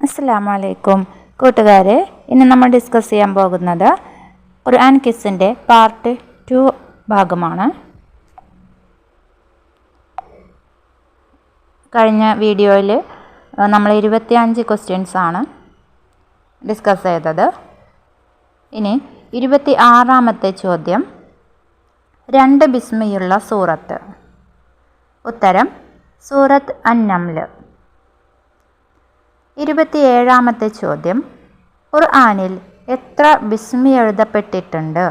അസ്സലാമു അലൈക്കും കൂട്ടുകാരെ, ഇന്ന് നമ്മൾ ഡിസ്കസ് ചെയ്യാൻ പോകുന്നത് ഖുർആൻ ക്വിസിൻ്റെ പാർട്ട് 2 ഭാഗമാണ്. കഴിഞ്ഞ വീഡിയോയിൽ നമ്മൾ 25 ക്വസ്റ്റ്യൻസ് ആണ് ഡിസ്കസ് ചെയ്തത്. ഇനി 26ാമത്തെ ചോദ്യം, 2 ബിസ്മിയുള്ള സൂറത്ത്. ഉത്തരം സൂറത്ത് അൻ-നംൽ. 27ാമത്തെ ചോദ്യം, ഖുർആനിൽ എത്ര ബിസ്മി എഴുതപ്പെട്ടിട്ടുണ്ട്?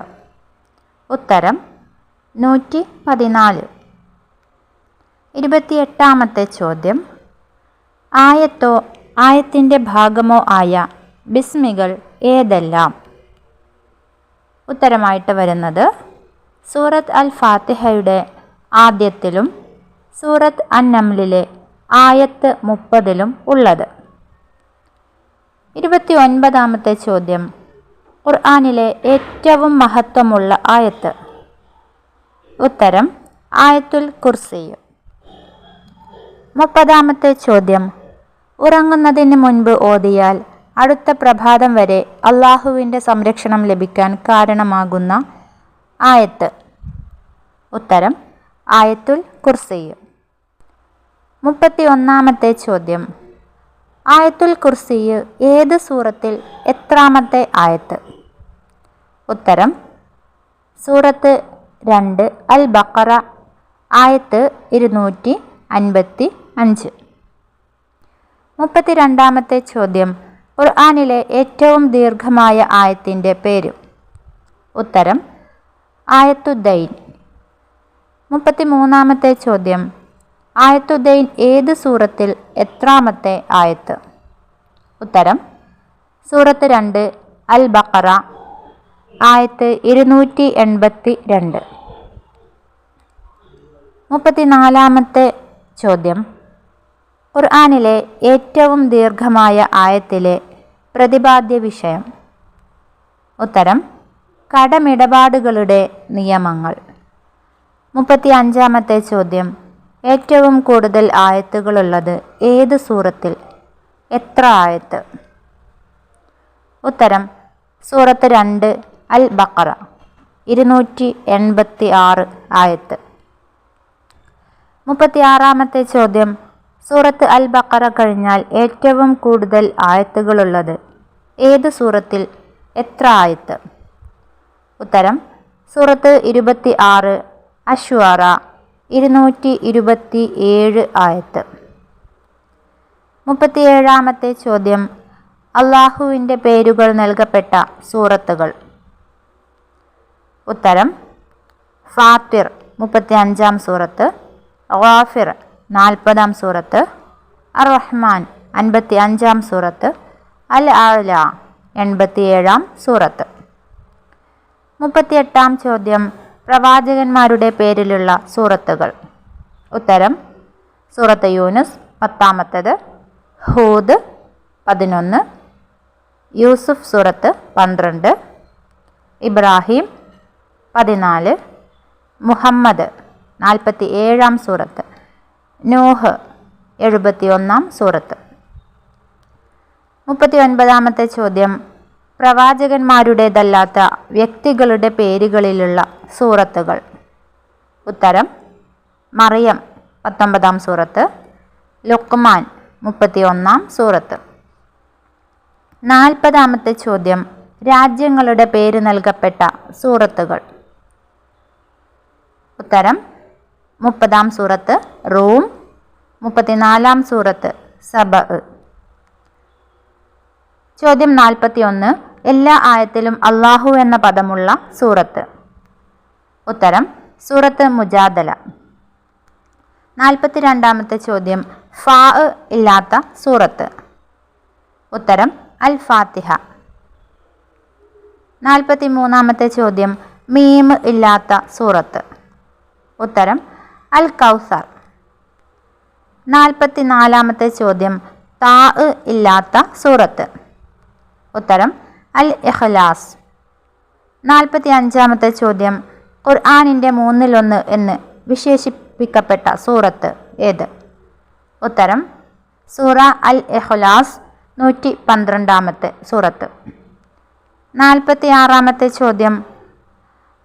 ഉത്തരം 114. 28ാമത്തെ ചോദ്യം, ആയത്തോ ആയത്തിൻ്റെ ഭാഗമോ ആയ ബിസ്മികൾ ഏതെല്ലാം? ഉത്തരമായിട്ട് വരുന്നത് സൂറത്ത് അൽ ഫാത്തിഹയുടെ ആദ്യത്തിലും സൂറത്ത് അൻ-നംലിലെ ആയത്ത് 30ലും ഉള്ളത്. 29ാമത്തെ ചോദ്യം, ഖുർആനിലെ ഏറ്റവും മഹത്വമുള്ള ആയത്ത്. ഉത്തരം ആയത്തുൽ കുർസി. 30ാമത്തെ ചോദ്യം, ഉറങ്ങുന്നതിന് മുൻപ് ഓതിയാൽ അടുത്ത പ്രഭാതം വരെ അള്ളാഹുവിൻ്റെ സംരക്ഷണം ലഭിക്കാൻ കാരണമാകുന്ന ആയത്ത്. ഉത്തരം ആയത്തുൽ കുർസി. 31ാമത്തെ ചോദ്യം, ആയത്തുൽ കുർസി ഏത് സൂറത്തിൽ എത്രാമത്തെ ആയത്ത്? ഉത്തരം സൂറത്ത് 2 അൽ ബഖറ ആയത്ത് 255. 32ാമത്തെ ചോദ്യം, ഖുർആനിലെ ഏറ്റവും ദീർഘമായ ആയത്തിൻ്റെ പേര്? ഉത്തരം ആയത്തുദ്ദൈൻ. 33ാമത്തെ ചോദ്യം, ആയത്തുദ്ദൈൻ ഏത് സൂറത്തിൽ എത്രാമത്തെ ആയത്ത്? ഉത്തരം സൂറത്ത് 2 അൽ ബഖറ ആയത്ത് 282. 34ാമത്തെ ചോദ്യം, ഖുർആനിലെ ഏറ്റവും ദീർഘമായ ആയത്തിലെ പ്രതിപാദ്യ വിഷയം? ഉത്തരം കടമിടപാടുകളുടെ നിയമങ്ങൾ. 35ാമത്തെ ചോദ്യം, ഏറ്റവും കൂടുതൽ ആയത്തുകളുള്ളത് ഏത് സൂറത്തിൽ? എത്ര ആയത്ത്? ഉത്തരം സൂറത്ത് 2 അൽ ബഖറ 286 ആയത്ത്. 36ാമത്തെ ചോദ്യം, സൂറത്ത് അൽ ബഖറ കഴിഞ്ഞാൽ ഏറ്റവും കൂടുതൽ ആയത്തുകളുള്ളത് ഏത് സൂറത്തിൽ? എത്ര ആയത്ത്? ഉത്തരം സൂറത്ത് 26 അശ്വറ 227 ആയത്ത്. 37ാമത്തെ ചോദ്യം, അള്ളാഹുവിൻ്റെ പേരുകൾ നൽകപ്പെട്ട സൂറത്തുകൾ? ഉത്തരം ഫാത്തിർ 35ാം സൂറത്ത്, ഗാഫിർ 40ാം സൂറത്ത്, അർ-റഹ്മാൻ 55ാം സൂറത്ത്, അൽ അഅല 87ാം സൂറത്ത്. 38ാം ചോദ്യം, പ്രവാചകന്മാരുടെ പേരിലുള്ള സൂറത്തുകൾ? ഉത്തരം സൂറത്ത് യൂനുസ് 10ാമത്തേത്, ഹൂദ് 11, യൂസുഫ് സൂറത്ത് 12, ഇബ്രാഹിം 14, മുഹമ്മദ് 47ാം സൂറത്ത്, നൂഹ് 71ാം സൂറത്ത്. 39ാമത്തെ ചോദ്യം, പ്രവാചകന്മാരുടേതല്ലാത്ത വ്യക്തികളുടെ പേരുകളിലുള്ള സൂറത്തുകൾ? ഉത്തരം മറിയം 19ാം സൂറത്ത്, ലുഖ്മാൻ 31ാം സൂറത്ത്. 40ാമത്തെ ചോദ്യം, രാജ്യങ്ങളുടെ പേര് നൽകപ്പെട്ട സൂറത്തുകൾ? ഉത്തരം 30ാം സൂറത്ത് റൂം, 34ാം സൂറത്ത് സബ. ചോദ്യം 41, എല്ലാ ആയത്തിലും അള്ളാഹു എന്ന പദമുള്ള സൂറത്ത്? ഉത്തരം സൂറത്ത് മുജാദല. 42ാമത്തെ ചോദ്യം, ഫാ ഇല്ലാത്ത സൂറത്ത്? ഉത്തരം അൽ ഫാത്തിഹ. 43ാമത്തെ ചോദ്യം, മീം ഇല്ലാത്ത സൂറത്ത്? ഉത്തരം അൽ കൗസർ. 44ാമത്തെ ചോദ്യം, താ ഇല്ലാത്ത സൂറത്ത്? ഉത്തരം അൽ ഇഖ്ലാസ്. 45ാമത്തെ ചോദ്യം, ഖുർആനിൻ്റെ 1/3 എന്ന് വിശേഷിപ്പിക്കപ്പെട്ട സൂറത്ത് ഏത്? ഉത്തരം സൂറ അൽ ഇഖ്ലാസ് 112 സൂറത്ത്. 46 ചോദ്യം,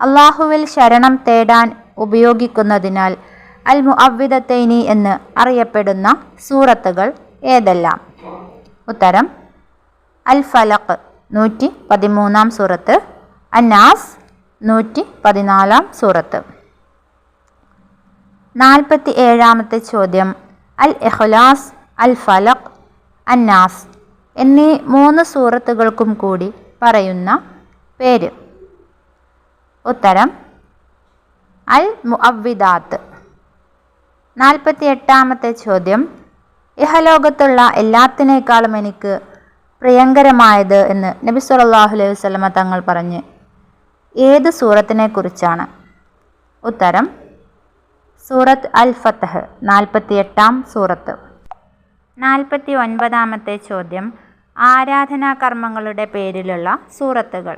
അള്ളാഹുവിൽ ശരണം തേടാൻ ഉപയോഗിക്കുന്നതിനാൽ അൽ മുഅവ്വിദത്തൈനി എന്ന് അറിയപ്പെടുന്ന സൂറത്തുകൾ ഏതെല്ലാം? ഉത്തരം അൽ ഫലഖ് 113 സൂറത്ത്, അന്നാസ് 114 സൂറത്ത്. 47 ചോദ്യം, അൽ ഇഖ്ലാസ്, അൽ ഫലഖ്, അന്നാസ് എന്നീ 3 സൂറത്തുകൾക്കും കൂടി പറയുന്ന പേര്? ഉത്തരം അൽ മുഅവ്വിദാത്ത്. 48 ചോദ്യം, ഇഹലോകത്തുള്ള എല്ലാത്തിനേക്കാളും എനിക്ക് പ്രിയങ്കരമായത് എന്ന് നബി സല്ലല്ലാഹു അലൈഹി വസല്ലമ തങ്ങൾ പറഞ്ഞ് ഏത് സൂറത്തിനെ കുറിച്ചാണ്? ഉത്തരം സൂറത്ത് അൽ ഫത്ഹ് 48 സൂറത്ത്. 49 ചോദ്യം, ആരാധനാ കർമ്മങ്ങളുടെ പേരിലുള്ള സൂറത്തുകൾ?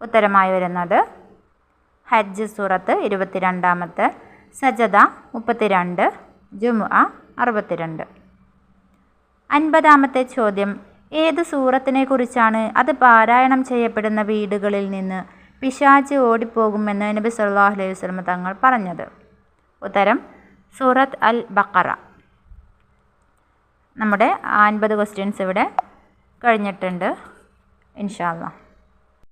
ഉത്തരമായി വരുന്നത് ഹജ്ജ് സൂറത്ത് 22, സജദ 32, ജുമുഅ 62. 50 ചോദ്യം, ഏത് സൂറത്തിനെ കുറിച്ചാണ് അത് പാരായണം ചെയ്യപ്പെടുന്ന വീടുകളിൽ നിന്ന് പിശാച് ഓടിപ്പോകുമെന്ന് നബി സല്ലല്ലാഹു അലൈഹി വസല്ലം തങ്ങൾ പറഞ്ഞത്? ഉത്തരം സൂറത്ത് അൽ ബഖറ. നമ്മുടെ 50 ക്വസ്റ്റ്യൻസ് ഇവിടെ കഴിഞ്ഞിട്ടുണ്ട്. ഇൻഷാ അല്ലാഹ്.